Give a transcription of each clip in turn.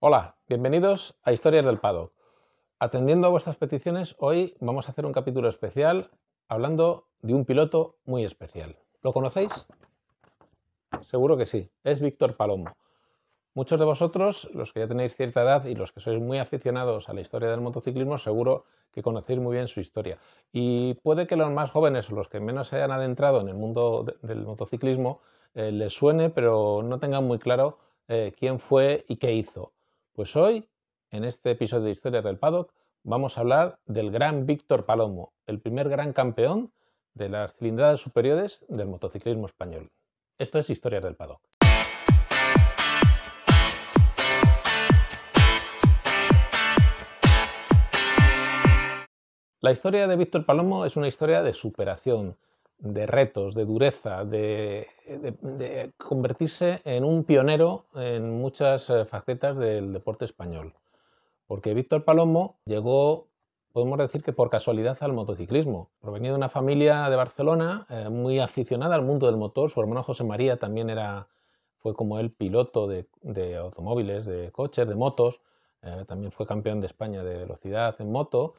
Hola, bienvenidos a Historias del Paddock. Atendiendo a vuestras peticiones, hoy vamos a hacer un capítulo especial hablando de un piloto muy especial. ¿Lo conocéis? Seguro que sí, es Víctor Palomo. Muchos de vosotros, los que ya tenéis cierta edad y los que sois muy aficionados a la historia del motociclismo, seguro que conocéis muy bien su historia. Y puede que los más jóvenes o los que menos se hayan adentrado en el mundo del motociclismo les suene, pero no tengan muy claro quién fue y qué hizo. Pues hoy, en este episodio de Historias del Paddock, vamos a hablar del gran Víctor Palomo, el primer gran campeón de las cilindradas superiores del motociclismo español. Esto es Historias del Paddock. La historia de Víctor Palomo es una historia de superación, de retos, de dureza, de convertirse en un pionero en muchas facetas del deporte español. Porque Víctor Palomo llegó, podemos decir que por casualidad, al motociclismo. Provenía de una familia de Barcelona muy aficionada al mundo del motor. Su hermano José María también fue como él piloto de automóviles, de coches, de motos. También fue campeón de España de velocidad en moto.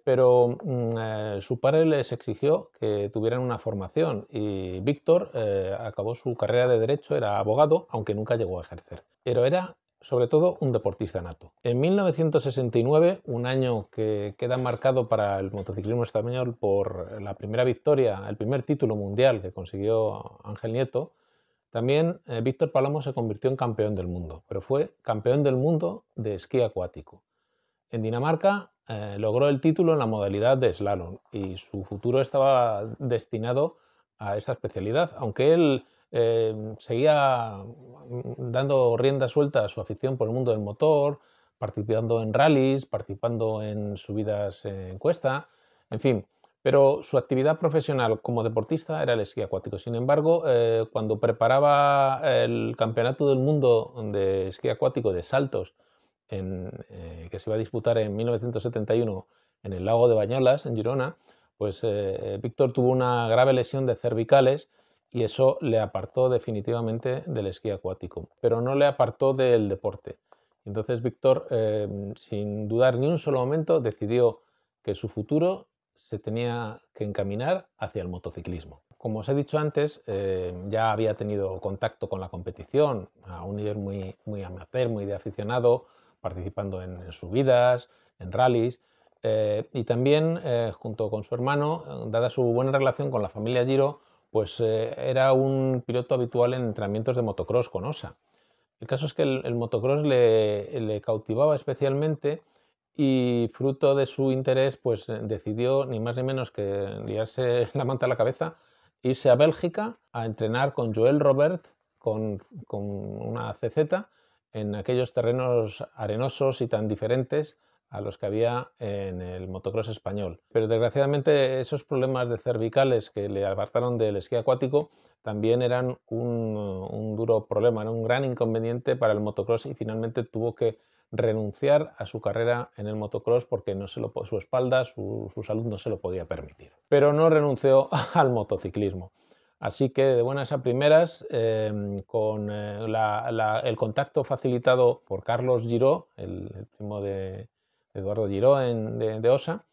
Pero su padre les exigió que tuvieran una formación y Víctor acabó su carrera de Derecho, era abogado, aunque nunca llegó a ejercer. Pero era sobre todo un deportista nato. En 1969, un año que queda marcado para el motociclismo español por la primera victoria, el primer título mundial que consiguió Ángel Nieto, también Víctor Palomo se convirtió en campeón del mundo, pero fue campeón del mundo de esquí acuático. En Dinamarca logró el título en la modalidad de slalom y su futuro estaba destinado a esa especialidad, aunque él seguía dando rienda suelta a su afición por el mundo del motor, participando en rallies, participando en subidas en cuesta, en fin. Pero su actividad profesional como deportista era el esquí acuático. Sin embargo, cuando preparaba el Campeonato del Mundo de Esquí Acuático de saltos que se iba a disputar en 1971 en el lago de Bañolas, en Girona, pues Víctor tuvo una grave lesión de cervicales y eso le apartó definitivamente del esquí acuático, pero no le apartó del deporte. Entonces Víctor, sin dudar ni un solo momento, decidió que su futuro se tenía que encaminar hacia el motociclismo. Como os he dicho antes, ya había tenido contacto con la competición a un nivel muy amateur, muy de aficionado, participando en subidas, en rallies, y también junto con su hermano, dada su buena relación con la familia Giro, pues era un piloto habitual en entrenamientos de motocross con OSA. El caso es que el motocross le cautivaba especialmente y fruto de su interés pues decidió ni más ni menos que liarse la manta a la cabeza, irse a Bélgica a entrenar con Joel Robert con una CZ en aquellos terrenos arenosos y tan diferentes a los que había en el motocross español. Pero desgraciadamente esos problemas de cervicales que le apartaron del esquí acuático también eran un duro problema, era un gran inconveniente para el motocross y finalmente tuvo que renunciar a su carrera en el motocross porque su espalda, su salud no se lo podía permitir. Pero no renunció al motociclismo. Así que de buenas a primeras, con el contacto facilitado por Carlos Giró, el primo de Eduardo Giró de OSA,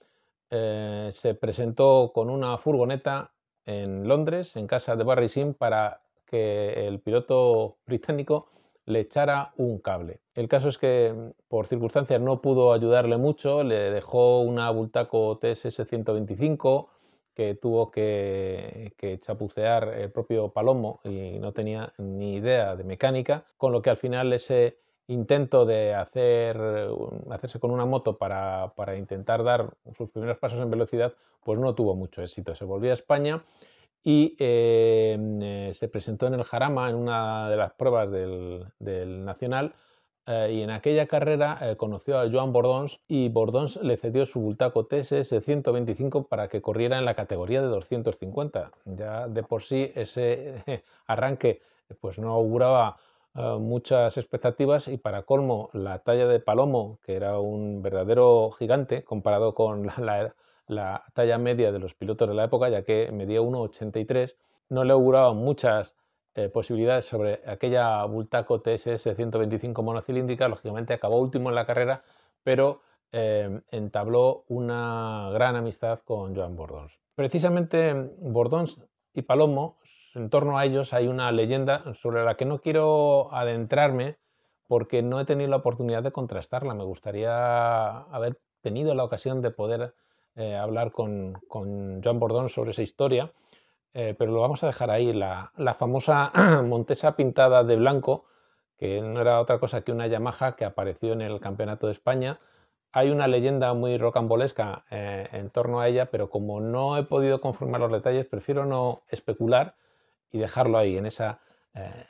se presentó con una furgoneta en Londres, en casa de Barry Sim, para que el piloto británico le echara un cable. El caso es que por circunstancias no pudo ayudarle mucho, le dejó una Bultaco TSS 125 que tuvo que chapucear el propio Palomo y no tenía ni idea de mecánica, con lo que al final ese intento de hacerse con una moto para intentar dar sus primeros pasos en velocidad, pues no tuvo mucho éxito. Se volvió a España y se presentó en el Jarama en una de las pruebas del Nacional y en aquella carrera conoció a Joan Bordons y Bordons le cedió su Bultaco TSS 125 para que corriera en la categoría de 250. Ya de por sí ese arranque pues no auguraba muchas expectativas y para colmo la talla de Palomo, que era un verdadero gigante comparado con la talla media de los pilotos de la época, ya que medía 1,83, no le auguraban muchas posibilidades sobre aquella Bultaco TSS 125 monocilíndrica. Lógicamente acabó último en la carrera, pero entabló una gran amistad con Joan Bordons. Precisamente Bordons y Palomo, en torno a ellos hay una leyenda sobre la que no quiero adentrarme porque no he tenido la oportunidad de contrastarla. Me gustaría haber tenido la ocasión de poder hablar con Joan Bordons sobre esa historia, pero lo vamos a dejar ahí. La famosa Montesa pintada de blanco, que no era otra cosa que una Yamaha que apareció en el Campeonato de España. Hay una leyenda muy rocambolesca en torno a ella, pero como no he podido confirmar los detalles, prefiero no especular y dejarlo ahí, en esa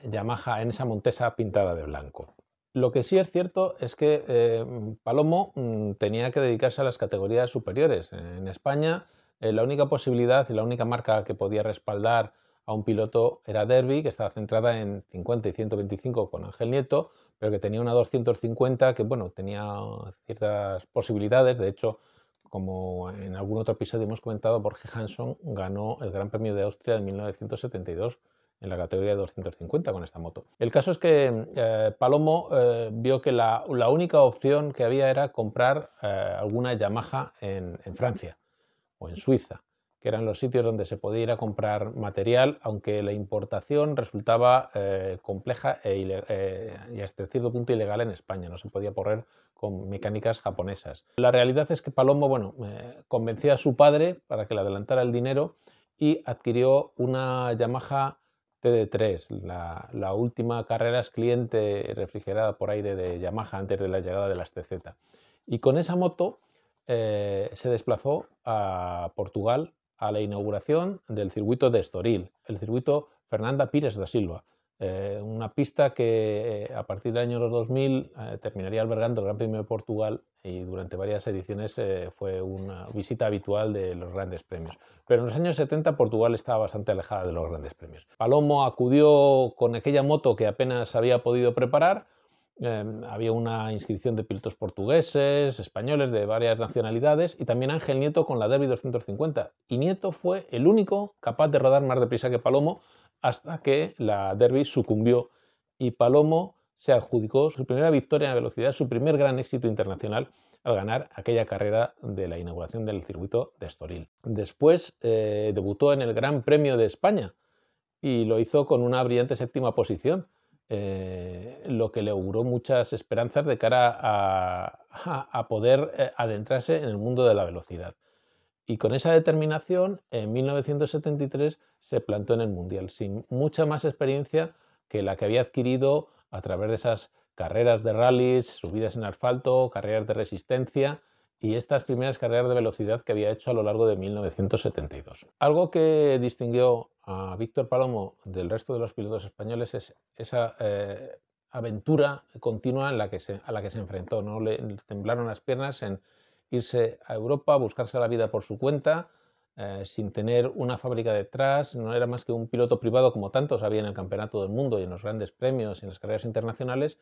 Yamaha, en esa Montesa pintada de blanco. Lo que sí es cierto es que Palomo tenía que dedicarse a las categorías superiores. En España la única posibilidad y la única marca que podía respaldar a un piloto era Derby, que estaba centrada en 50 y 125 con Ángel Nieto, pero que tenía una 250 que, bueno, tenía ciertas posibilidades. De hecho, como en algún otro episodio hemos comentado, Borge Hansson ganó el Gran Premio de Austria de 1972 en la categoría de 250 con esta moto. El caso es que Palomo vio que la única opción que había era comprar alguna Yamaha en Francia o en Suiza, que eran los sitios donde se podía ir a comprar material, aunque la importación resultaba compleja y hasta cierto punto ilegal en España. No se podía correr con mecánicas japonesas. La realidad es que Palomo, bueno, convenció a su padre para que le adelantara el dinero y adquirió una Yamaha TD3, la última carreras cliente refrigerada por aire de Yamaha antes de la llegada de las TZ. Y con esa moto se desplazó a Portugal a la inauguración del circuito de Estoril, el circuito Fernanda Pires da Silva, una pista que a partir del año 2000 terminaría albergando el Gran Premio de Portugal y durante varias ediciones fue una visita habitual de los grandes premios. Pero en los años 70 Portugal estaba bastante alejada de los grandes premios. Palomo acudió con aquella moto que apenas había podido preparar. Había una inscripción de pilotos portugueses, españoles, de varias nacionalidades, y también Ángel Nieto con la Derby 250. Y Nieto fue el único capaz de rodar más deprisa que Palomo hasta que la Derby sucumbió y Palomo se adjudicó su primera victoria en velocidad, su primer gran éxito internacional al ganar aquella carrera de la inauguración del circuito de Estoril. Después debutó en el Gran Premio de España y lo hizo con una brillante séptima posición. Lo que le auguró muchas esperanzas de cara a poder adentrarse en el mundo de la velocidad. Y con esa determinación, en 1973 se plantó en el Mundial, sin mucha más experiencia que la que había adquirido a través de esas carreras de rallies, subidas en asfalto, carreras de resistencia y estas primeras carreras de velocidad que había hecho a lo largo de 1972. Algo que distinguió a Víctor Palomo del resto de los pilotos españoles es esa aventura continua a la que se enfrentó. No le temblaron las piernas en irse a Europa, buscarse la vida por su cuenta, sin tener una fábrica detrás. No era más que un piloto privado, como tantos había en el Campeonato del Mundo y en los grandes premios y en las carreras internacionales,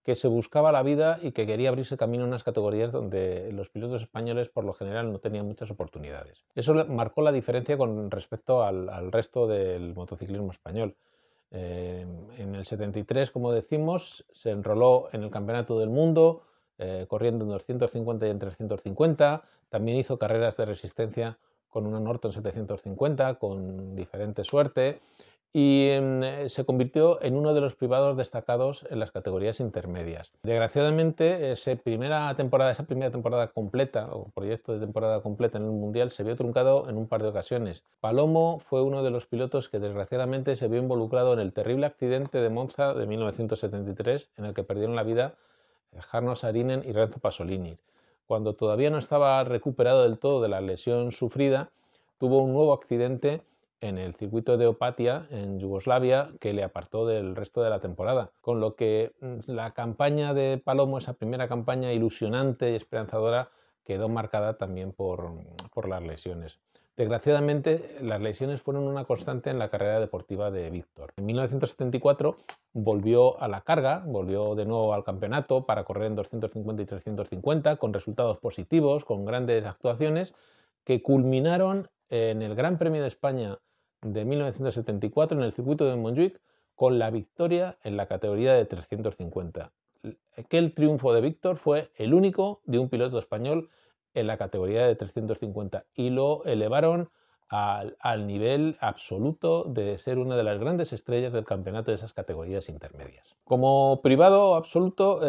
que se buscaba la vida y que quería abrirse camino en unas categorías donde los pilotos españoles por lo general no tenían muchas oportunidades. Eso marcó la diferencia con respecto al resto del motociclismo español. En el 73, como decimos, se enroló en el Campeonato del Mundo, corriendo en 250 y en 350. También hizo carreras de resistencia con una Norton 750, con diferente suerte, y se convirtió en uno de los privados destacados en las categorías intermedias. Desgraciadamente, esa primera temporada completa, o proyecto de temporada completa en el Mundial, se vio truncado en un par de ocasiones. Palomo fue uno de los pilotos que desgraciadamente se vio involucrado en el terrible accidente de Monza de 1973, en el que perdieron la vida Jarno Saarinen y Renzo Pasolini. Cuando todavía no estaba recuperado del todo de la lesión sufrida, tuvo un nuevo accidente en el circuito de Opatia, en Yugoslavia, que le apartó del resto de la temporada. Con lo que la campaña de Palomo, esa primera campaña ilusionante y esperanzadora, quedó marcada también por las lesiones. Desgraciadamente, las lesiones fueron una constante en la carrera deportiva de Víctor. En 1974 volvió a la carga, volvió de nuevo al campeonato para correr en 250 y 350, con resultados positivos, con grandes actuaciones, que culminaron en el Gran Premio de España de 1974 en el circuito de Montjuic con la victoria en la categoría de 350. Aquel triunfo de Víctor fue el único de un piloto español en la categoría de 350 y lo elevaron al nivel absoluto de ser una de las grandes estrellas del campeonato de esas categorías intermedias. Como privado absoluto,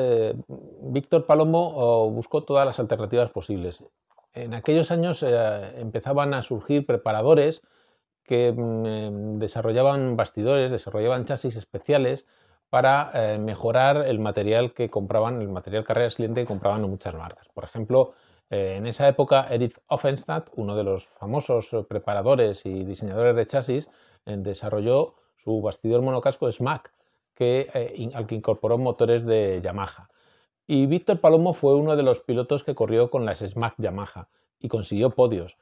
Víctor Palomo buscó todas las alternativas posibles. En aquellos años empezaban a surgir preparadores que desarrollaban bastidores, desarrollaban chasis especiales para mejorar el material que compraban, el material carreras cliente que compraban en muchas marcas. Por ejemplo, en esa época, Erich Offenstadt, uno de los famosos preparadores y diseñadores de chasis, desarrolló su bastidor monocasco SMAC, al que incorporó motores de Yamaha. Y Víctor Palomo fue uno de los pilotos que corrió con las SMAC Yamaha y consiguió podios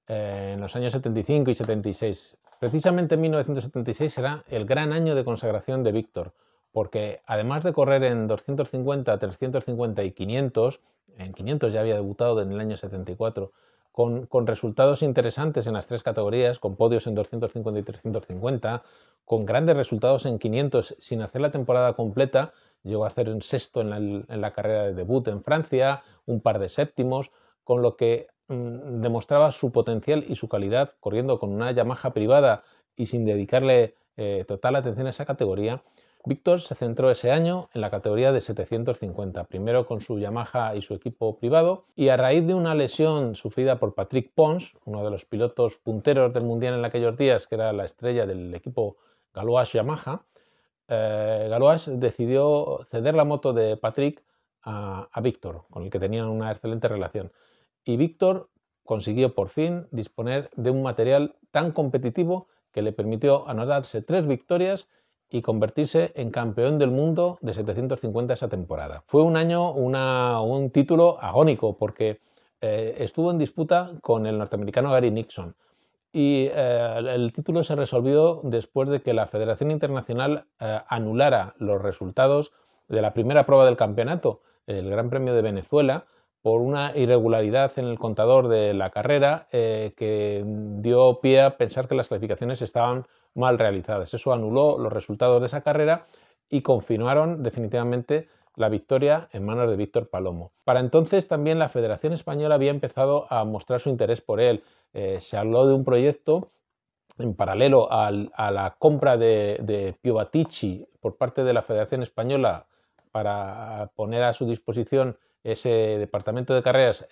en los años 75 y 76. Precisamente en 1976 será el gran año de consagración de Víctor, porque además de correr en 250, 350 y 500, en 500 ya había debutado en el año 74, con resultados interesantes en las tres categorías, con podios en 250 y 350, con grandes resultados en 500 sin hacer la temporada completa. Llegó a hacer un sexto en la carrera de debut en Francia, un par de séptimos, con lo que demostraba su potencial y su calidad corriendo con una Yamaha privada y sin dedicarle total atención a esa categoría. Víctor se centró ese año en la categoría de 750, primero con su Yamaha y su equipo privado, y a raíz de una lesión sufrida por Patrick Pons, uno de los pilotos punteros del mundial en aquellos días, que era la estrella del equipo Galois Yamaha, Galois decidió ceder la moto de Patrick a Víctor, con el que tenían una excelente relación. Y Víctor consiguió por fin disponer de un material tan competitivo que le permitió anotarse 3 victorias y convertirse en campeón del mundo de 750 esa temporada. Fue un año, un título agónico porque estuvo en disputa con el norteamericano Gary Nixon y el título se resolvió después de que la Federación Internacional anulara los resultados de la primera prueba del campeonato, el Gran Premio de Venezuela, por una irregularidad en el contador de la carrera que dio pie a pensar que las clasificaciones estaban mal realizadas. Eso anuló los resultados de esa carrera y confirmaron definitivamente la victoria en manos de Víctor Palomo. Para entonces también la Federación Española había empezado a mostrar su interés por él. Se habló de un proyecto en paralelo a la compra de Pio Battici por parte de la Federación Española para poner a su disposición ese departamento de carreras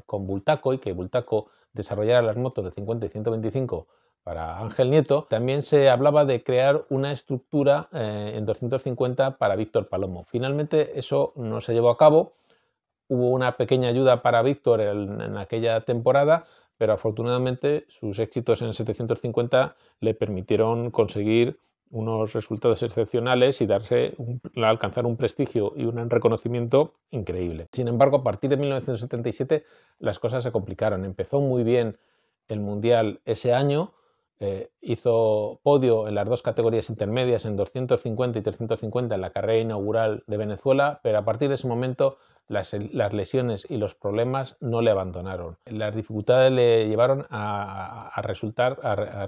con Bultaco y que Bultaco desarrollara las motos de 50 y 125 para Ángel Nieto. También se hablaba de crear una estructura en 250 para Víctor Palomo. Finalmente eso no se llevó a cabo. Hubo una pequeña ayuda para Víctor en aquella temporada, pero afortunadamente sus éxitos en el 750 le permitieron conseguir unos resultados excepcionales y alcanzar un prestigio y un reconocimiento increíble. Sin embargo, a partir de 1977 las cosas se complicaron. Empezó muy bien el Mundial ese año, hizo podio en las dos categorías intermedias, en 250 y 350 en la carrera inaugural de Venezuela, pero a partir de ese momento las lesiones y los problemas no le abandonaron. Las dificultades le llevaron a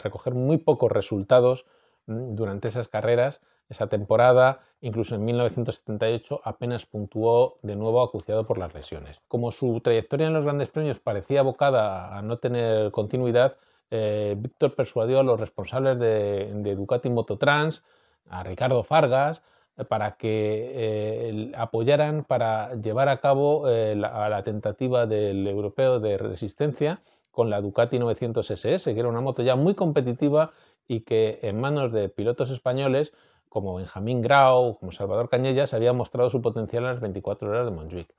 recoger muy pocos resultados durante esas carreras. Esa temporada, incluso en 1978, apenas puntuó de nuevo acuciado por las lesiones. Como su trayectoria en los grandes premios parecía abocada a no tener continuidad, Víctor persuadió a los responsables de Ducati Mototrans, a Ricardo Fargas, para que apoyaran para llevar a cabo la tentativa del europeo de resistencia con la Ducati 900 SS, que era una moto ya muy competitiva y que en manos de pilotos españoles como Benjamín Grau, como Salvador Cañellas, había mostrado su potencial en las 24 horas de Montjuic.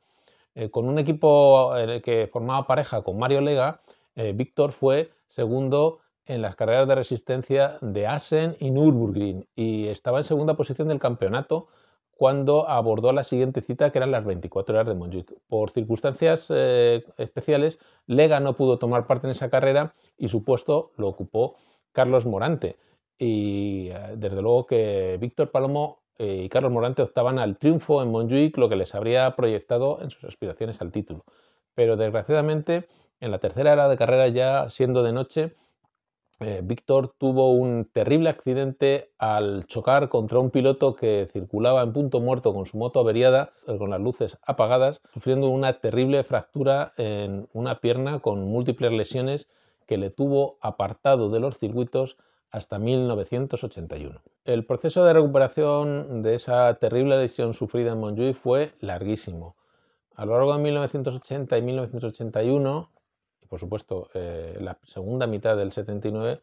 Con un equipo que formaba pareja con Mario Lega, Víctor fue segundo en las carreras de resistencia de Assen y Nürburgring y estaba en segunda posición del campeonato cuando abordó la siguiente cita, que eran las 24 horas de Montjuic. Por circunstancias especiales, Lega no pudo tomar parte en esa carrera y su puesto lo ocupó Carlos Morante. Y desde luego que Víctor Palomo y Carlos Morante optaban al triunfo en Montjuic, lo que les habría proyectado en sus aspiraciones al título. Pero desgraciadamente, en la tercera hora de carrera, ya siendo de noche, Víctor tuvo un terrible accidente al chocar contra un piloto que circulaba en punto muerto con su moto averiada, con las luces apagadas, sufriendo una terrible fractura en una pierna con múltiples lesiones que le tuvo apartado de los circuitos hasta 1981. El proceso de recuperación de esa terrible lesión sufrida en Montjuïc fue larguísimo. A lo largo de 1980 y 1981, y por supuesto la segunda mitad del 79,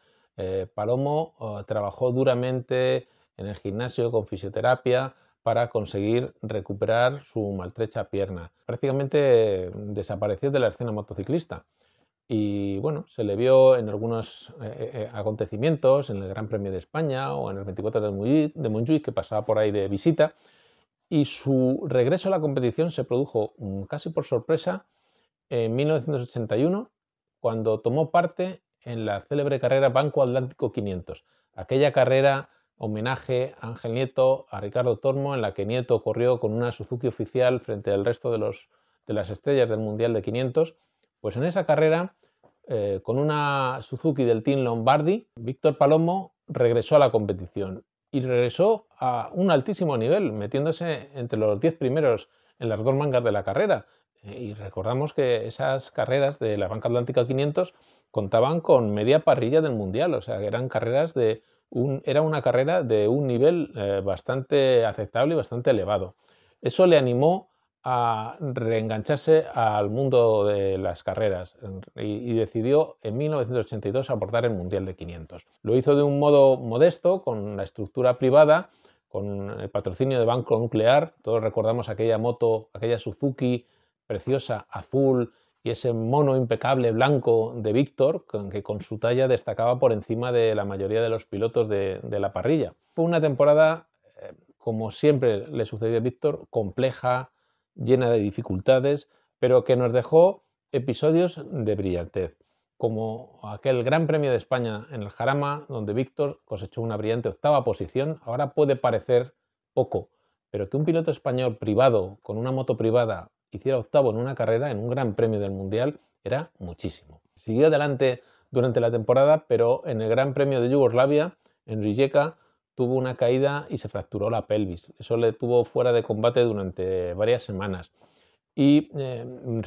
Palomo trabajó duramente en el gimnasio con fisioterapia para conseguir recuperar su maltrecha pierna. Prácticamente desapareció de la escena motociclista. Y bueno, se le vio en algunos acontecimientos, en el Gran Premio de España o en el 24 de Montjuïc, que pasaba por ahí de visita, y su regreso a la competición se produjo casi por sorpresa en 1981, cuando tomó parte en la célebre carrera Banco Atlántico 500, aquella carrera homenaje a Ángel Nieto, a Ricardo Tormo, en la que Nieto corrió con una Suzuki oficial frente al resto de las estrellas del Mundial de 500. Pues en esa carrera, con una Suzuki del Team Lombardi, Víctor Palomo regresó a la competición y regresó a un altísimo nivel, metiéndose entre los 10 primeros en las dos mangas de la carrera. Y recordamos que esas carreras de la Banca Atlántica 500 contaban con media parrilla del Mundial, o sea, que eran carreras era una carrera de un nivel bastante aceptable y bastante elevado. Eso le animó a reengancharse al mundo de las carreras y decidió en 1982 abordar el Mundial de 500. Lo hizo de un modo modesto, con la estructura privada, con el patrocinio de Banco Nuclear. Todos recordamos aquella moto, aquella Suzuki preciosa, azul, y ese mono impecable blanco de Víctor, que con su talla destacaba por encima de la mayoría de los pilotos de la parrilla. Fue una temporada, como siempre le sucedió a Víctor, compleja, llena de dificultades, pero que nos dejó episodios de brillantez, como aquel Gran Premio de España en el Jarama, donde Víctor cosechó una brillante octava posición. Ahora puede parecer poco, pero que un piloto español privado, con una moto privada, hiciera octavo en una carrera, en un Gran Premio del Mundial, era muchísimo. Siguió adelante durante la temporada, pero en el Gran Premio de Yugoslavia, en Rijeka, tuvo una caída y se fracturó la pelvis. Eso le tuvo fuera de combate durante varias semanas. Y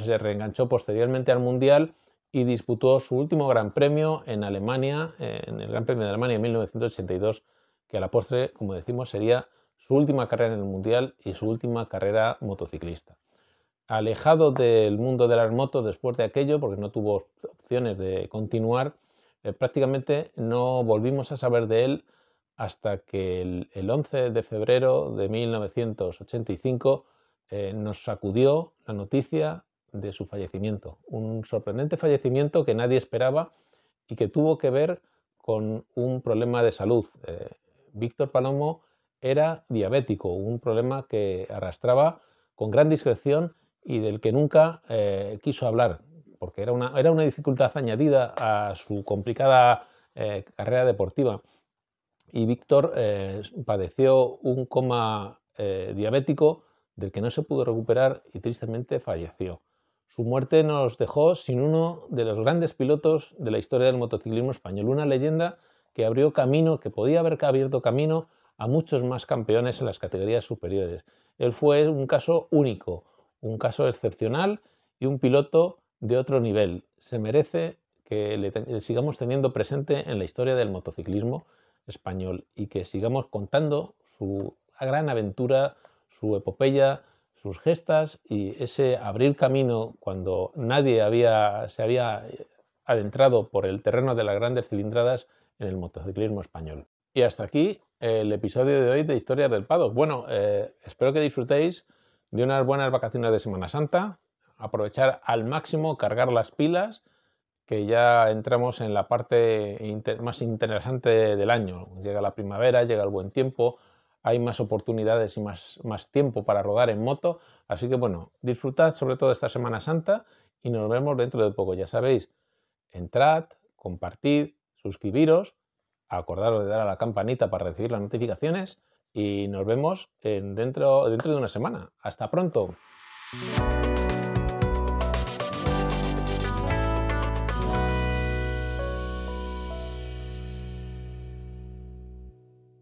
se reenganchó posteriormente al Mundial y disputó su último Gran Premio en Alemania, en el Gran Premio de Alemania en 1982, que a la postre, como decimos, sería su última carrera en el Mundial y su última carrera motociclista. Alejado del mundo de las motos después de aquello, porque no tuvo opciones de continuar, prácticamente no volvimos a saber de él hasta que el 11 de febrero de 1985 nos sacudió la noticia de su fallecimiento. Un sorprendente fallecimiento que nadie esperaba y que tuvo que ver con un problema de salud. Víctor Palomo era diabético, un problema que arrastraba con gran discreción y del que nunca quiso hablar, porque era una dificultad añadida a su complicada carrera deportiva. Y Víctor padeció un coma diabético del que no se pudo recuperar y tristemente falleció. Su muerte nos dejó sin uno de los grandes pilotos de la historia del motociclismo español, una leyenda que abrió camino, que podía haber abierto camino a muchos más campeones en las categorías superiores. Él fue un caso único, un caso excepcional y un piloto de otro nivel. Se merece que le sigamos teniendo presente en la historia del motociclismo español y que sigamos contando su gran aventura, su epopeya, sus gestas y ese abrir camino cuando nadie se había adentrado por el terreno de las grandes cilindradas en el motociclismo español. Y hasta aquí el episodio de hoy de Historias del Paddock. Bueno, espero que disfrutéis de unas buenas vacaciones de Semana Santa, aprovechar al máximo, cargar las pilas, que ya entramos en la parte más interesante del año. Llega la primavera, llega el buen tiempo, hay más oportunidades y más tiempo para rodar en moto. Así que bueno, disfrutad sobre todo esta Semana Santa y nos vemos dentro de poco. Ya sabéis, entrad, compartid, suscribiros, acordaros de dar a la campanita para recibir las notificaciones y nos vemos dentro de una semana. ¡Hasta pronto!